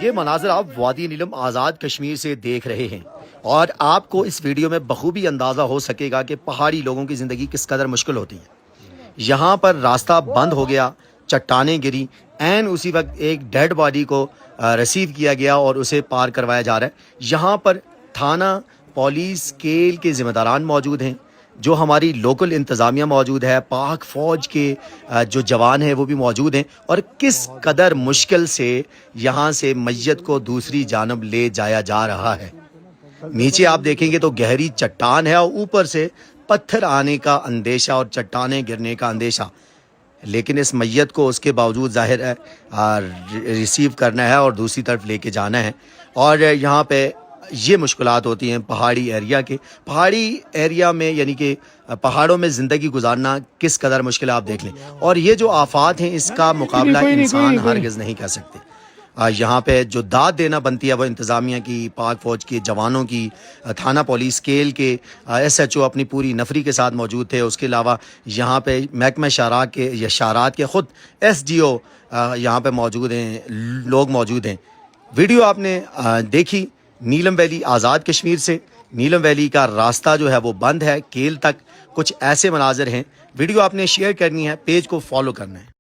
یہ مناظر آپ وادی نیلم آزاد کشمیر سے دیکھ رہے ہیں اور آپ کو اس ویڈیو میں بخوبی اندازہ ہو سکے گا کہ پہاڑی لوگوں کی زندگی کس قدر مشکل ہوتی ہے۔ یہاں پر راستہ بند ہو گیا، چٹانیں گری، این اسی وقت ایک ڈیڈ باڈی کو ریسیو کیا گیا اور اسے پار کروایا جا رہا ہے۔ یہاں پر تھانہ پولیس اسکیل کے ذمہ داران موجود ہیں، جو ہماری لوکل انتظامیہ موجود ہے، پاک فوج کے جو جوان ہیں وہ بھی موجود ہیں، اور کس قدر مشکل سے یہاں سے میت کو دوسری جانب لے جایا جا رہا ہے۔ نیچے آپ دیکھیں گے تو گہری چٹان ہے اور اوپر سے پتھر آنے کا اندیشہ اور چٹانیں گرنے کا اندیشہ، لیکن اس میت کو اس کے باوجود ظاہر ہے ریسیو کرنا ہے اور دوسری طرف لے کے جانا ہے۔ اور یہاں پہ یہ مشکلات ہوتی ہیں پہاڑی ایریا میں، یعنی کہ پہاڑوں میں زندگی گزارنا کس قدر مشکل ہے آپ دیکھ لیں، اور یہ جو آفات ہیں اس کا مقابلہ انسان ہرگز نہیں کر سکتے۔ یہاں پہ جو داد دینا بنتی ہے وہ انتظامیہ کی، پاک فوج کے جوانوں کی، تھانہ پولیس اسکیل کے SHO اپنی پوری نفری کے ساتھ موجود تھے۔ اس کے علاوہ یہاں پہ محکمہ شارات کے خود SDO یہاں پہ موجود ہیں، لوگ موجود ہیں۔ ویڈیو آپ نے دیکھی نیلم ویلی آزاد کشمیر سے۔ نیلم ویلی کا راستہ جو ہے وہ بند ہے کیل تک، کچھ ایسے مناظر ہیں۔ ویڈیو آپ نے شیئر کرنی ہے، پیج کو فالو کرنا ہے۔